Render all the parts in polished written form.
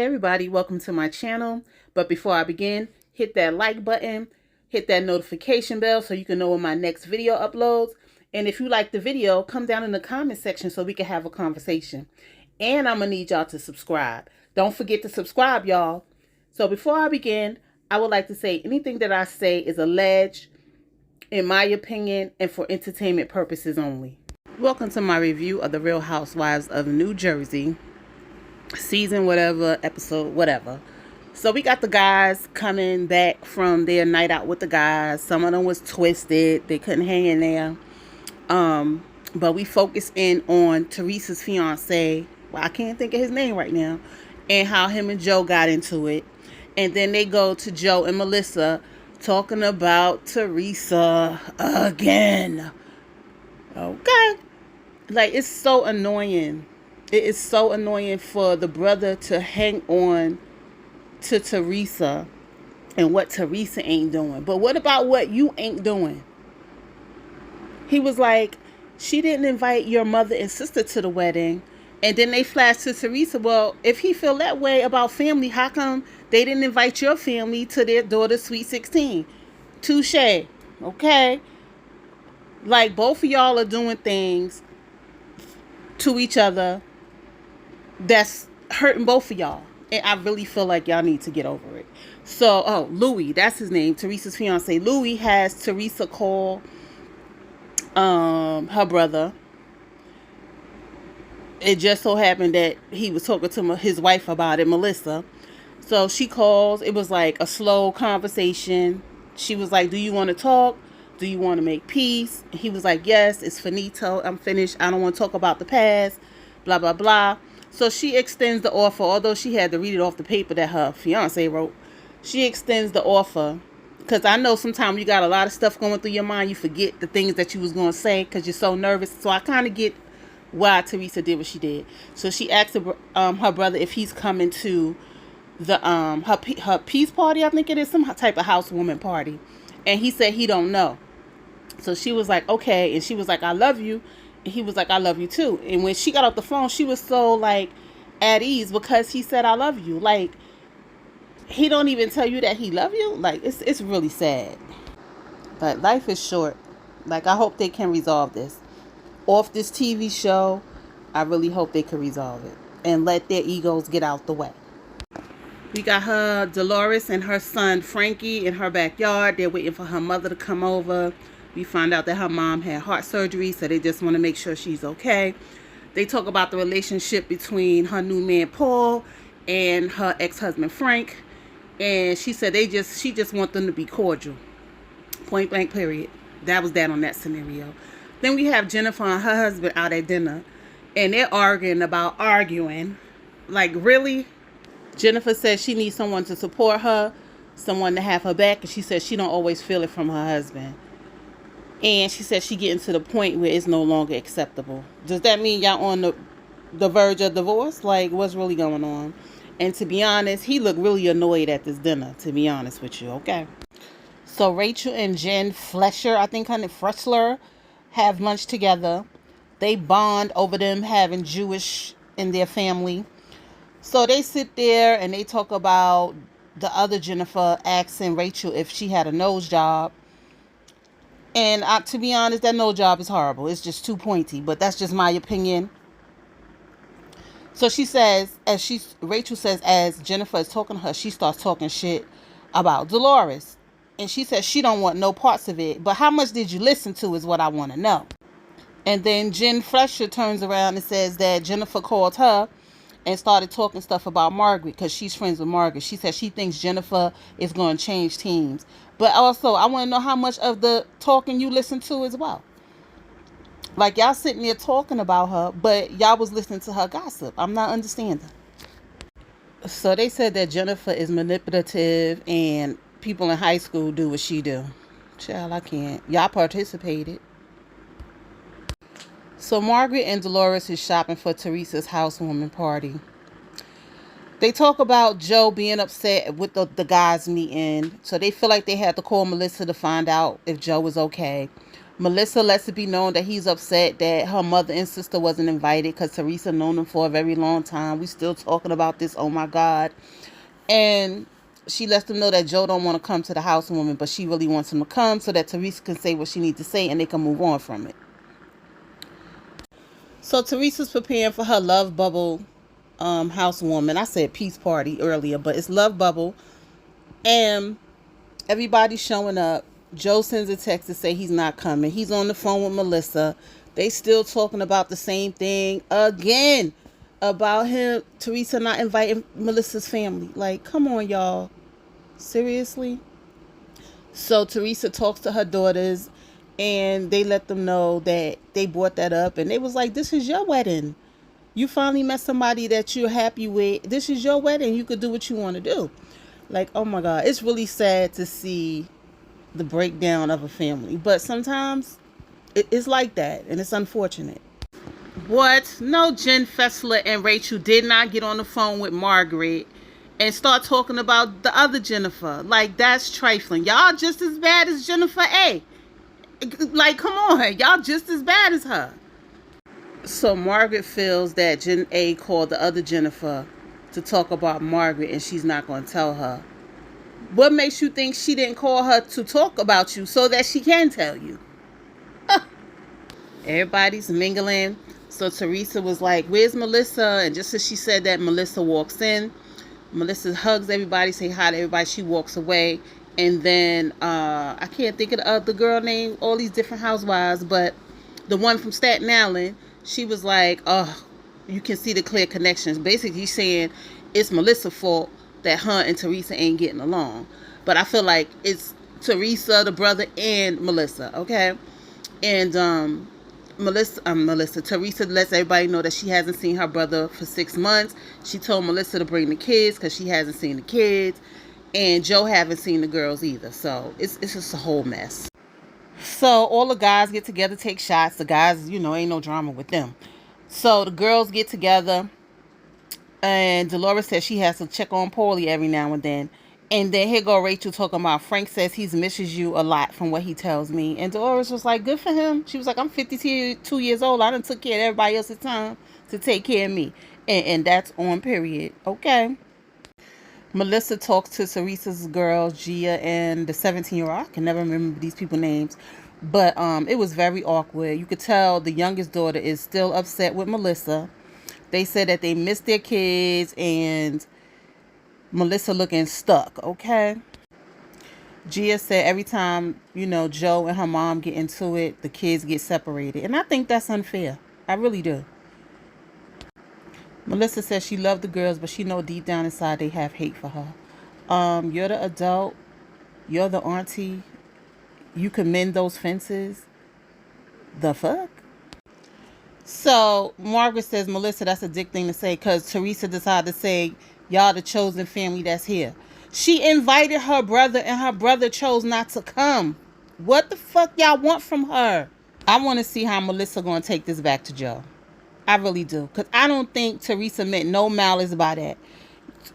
Hey everybody, welcome to my channel. But before I begin, hit that like button, hit that notification bell so you can know when my next video uploads. And if you like the video, come down in the comment section so we can have a conversation. And I'm going to need y'all to subscribe. Don't forget to subscribe, y'all. So before I begin, I would like to say anything that I say is alleged, in my opinion, and for entertainment purposes only. Welcome to my review of The Real Housewives of New Jersey. Season whatever, episode whatever. So we got the guys coming back from their night out with the guys. Some of them was twisted. They couldn't hang in there. But we focus in on Teresa's fiance. Well, I can't think of his name right now. And how him and Joe got into it. And then they go to Joe and Melissa talking about Teresa again. Okay. Like, it's so annoying. It is so annoying for the brother to hang on to Teresa and what Teresa ain't doing. But what about what you ain't doing? He was like, she didn't invite your mother and sister to the wedding. And then they flash to Teresa. Well, if he feel that way about family, how come they didn't invite your family to their daughter's Sweet 16? Touche. Okay? Like, both of y'all are doing things to each other that's hurting both of y'all. And I really feel like y'all need to get over it. So, Louis, that's his name, Teresa's fiance. Louis has Teresa call her brother. It just so happened that he was talking to his wife about it, Melissa. So she calls. It was like a slow conversation. She was like, do you want to talk? Do you want to make peace? He was like, yes, it's finito. I'm finished. I don't want to talk about the past. Blah, blah, blah. So she extends the offer, although she had to read it off the paper that her fiance wrote. She extends the offer. Because I know sometimes you got a lot of stuff going through your mind. You forget the things that you was going to say because you're so nervous. So I kind of get why Teresa did what she did. So she asked her brother if he's coming to the her peace party. I think it is some type of housewarming party. And he said he don't know. So she was like, okay. And she was like, I love you. And he was like, I love you too. And when she got off the phone, she was so like at ease because he said, I love you. Like, he don't even tell you that he love you. Like, it's really sad. But life is short. Like, I hope they can resolve this. Off this TV show, I really hope they can resolve it. And let their egos get out the way. We got her, Dolores, and her son, Frankie, in her backyard. They're waiting for her mother to come over. We find out that her mom had heart surgery, so they just want to make sure she's okay. They talk about the relationship between her new man, Paul, and her ex-husband, Frank. And she said she just want them to be cordial. Point blank, period. That was that on that scenario. Then we have Jennifer and her husband out at dinner. And they're arguing about arguing. Like, really? Jennifer says she needs someone to support her, someone to have her back. And she says she don't always feel it from her husband. And she said she getting to the point where it's no longer acceptable. Does that mean y'all on the verge of divorce? Like, what's really going on? And to be honest, he looked really annoyed at this dinner, to be honest with you, okay? So Rachel and Jen Flesher, I think her name Fressler, have lunch together. They bond over them having Jewish in their family. So they sit there and they talk about the other Jennifer asking Rachel if she had a nose job. And to be honest, that nose job is horrible. It's just too pointy, but that's just my opinion. So she says, Rachel says, as Jennifer is talking to her, she starts talking shit about Dolores. And she says she don't want no parts of it. But how much did you listen to is what I want to know. And then Jen Flesher turns around and says that Jennifer called her and started talking stuff about Margaret because she's friends with Margaret. She says she thinks Jennifer is going to change teams. But also, I want to know how much of the talking you listen to as well. Like, y'all sitting there talking about her, but y'all was listening to her gossip. I'm not understanding. So they said that Jennifer is manipulative and people in high school do what she do. Child, I can't. Y'all participated. So Margaret and Dolores is shopping for Teresa's housewarming party. They talk about Joe being upset with the guys meeting. So they feel like they had to call Melissa to find out if Joe was okay. Melissa lets it be known that he's upset that her mother and sister wasn't invited because Teresa known them for a very long time. We still talking about this. Oh my God. And she lets them know that Joe don't want to come to the housewarming, but she really wants him to come so that Teresa can say what she needs to say and they can move on from it. So Teresa's preparing for her love bubble housewarming. I said peace party earlier, but it's love bubble. And everybody's showing up. Joe sends a text to say he's not coming. He's on the phone with Melissa. They still talking about the same thing again. About Teresa not inviting Melissa's family. Like, come on, y'all. Seriously? So Teresa talks to her daughters and they let them know that they brought that up. And they was like, this is your wedding. You finally met somebody that you're happy with. This is your wedding. You could do what you want to do. Like, oh my God. It's really sad to see the breakdown of a family. But sometimes it's like that. And it's unfortunate. What? No, Jen Fessler and Rachel did not get on the phone with Margaret and start talking about the other Jennifer. Like, that's trifling. Y'all just as bad as Jennifer A. Like, come on. Y'all just as bad as her. So Margaret feels that Jen A called the other Jennifer to talk about Margaret and she's not going to tell her. What makes you think she didn't call her to talk about you so that she can tell you? Everybody's mingling. So Teresa was like, where's Melissa? And just as she said that, Melissa walks in. Melissa hugs everybody, say hi to everybody. She walks away. And then I can't think of the girl name, all these different housewives, but the one from Staten Island, she was like, oh, you can see the clear connections. Basically saying it's Melissa's fault that her and Teresa ain't getting along. But I feel like it's Teresa, the brother, and Melissa, okay? And Teresa lets everybody know that she hasn't seen her brother for 6 months. She told Melissa to bring the kids because she hasn't seen the kids. And Joe haven't seen the girls either. So it's just a whole mess. So all the guys get together, take shots. The guys, ain't no drama with them. So the girls get together. And Dolores says she has to check on Paulie every now and then. And then here go Rachel talking about Frank says he misses you a lot from what he tells me. And Dolores was like, good for him. She was like, I'm 52 years old. I done took care of everybody else's time to take care of me. And that's on period. Okay. Melissa talks to Teresa's girls, Gia and the 17-year-old. I can never remember these people's names. But it was very awkward. You could tell the youngest daughter is still upset with Melissa. They said that they missed their kids and Melissa looking stuck, okay? Gia said every time, Joe and her mom get into it, the kids get separated. And I think that's unfair. I really do. Melissa says she loved the girls, but she know deep down inside they have hate for her. You're the adult. You're the auntie. You can mend those fences. The fuck? So Margaret says, Melissa, that's a dick thing to say because Teresa decided to say, y'all the chosen family that's here. She invited her brother and her brother chose not to come. What the fuck y'all want from her? I want to see how Melissa going to take this back to Joe. I really do. Because I don't think Teresa meant no malice by that.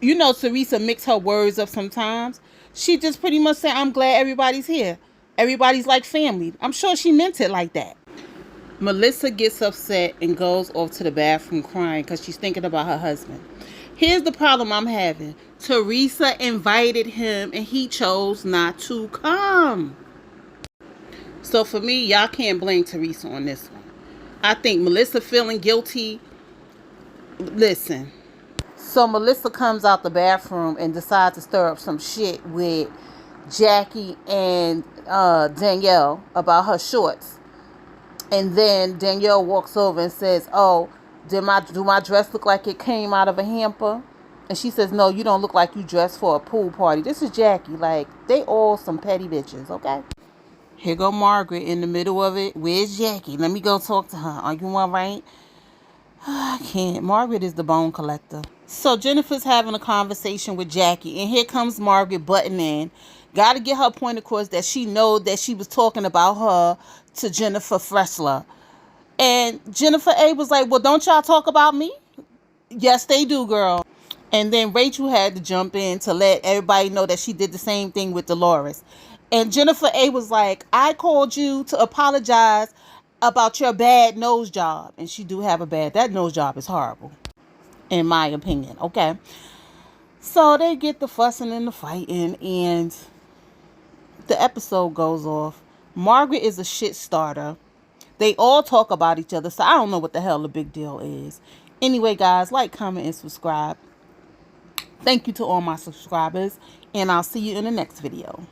Teresa mix her words up sometimes. She just pretty much said, I'm glad everybody's here. Everybody's like family. I'm sure she meant it like that. Melissa gets upset and goes off to the bathroom crying because she's thinking about her husband. Here's the problem I'm having. Teresa invited him and he chose not to come. So for me, y'all can't blame Teresa on this one. I think Melissa feeling guilty. Listen. So Melissa comes out the bathroom and decides to stir up some shit with Jackie and Danielle about her shorts. And then Danielle walks over and says, oh, do my dress look like it came out of a hamper? And she says, no, you don't look like you dressed for a pool party. This is Jackie. Like, they all some petty bitches, okay? Here go Margaret in the middle of it. Where's Jackie? Let me go talk to her. Are you all right? I can't. Margaret is the bone collector. So Jennifer's having a conversation with Jackie. And here comes Margaret butting in. Got to get her point across that she know that she was talking about her to Jennifer Fessler. And Jennifer A was like, well, don't y'all talk about me? Yes, they do, girl. And then Rachel had to jump in to let everybody know that she did the same thing with Dolores. And Jennifer A was like, I called you to apologize about your bad nose job. And she do have a that nose job is horrible, in my opinion. Okay. So they get the fussing and the fighting, and the episode goes off. Margaret is a shit starter. They all talk about each other, so I don't know what the hell the big deal is. Anyway, guys, like, comment, and subscribe. Thank you to all my subscribers, and I'll see you in the next video.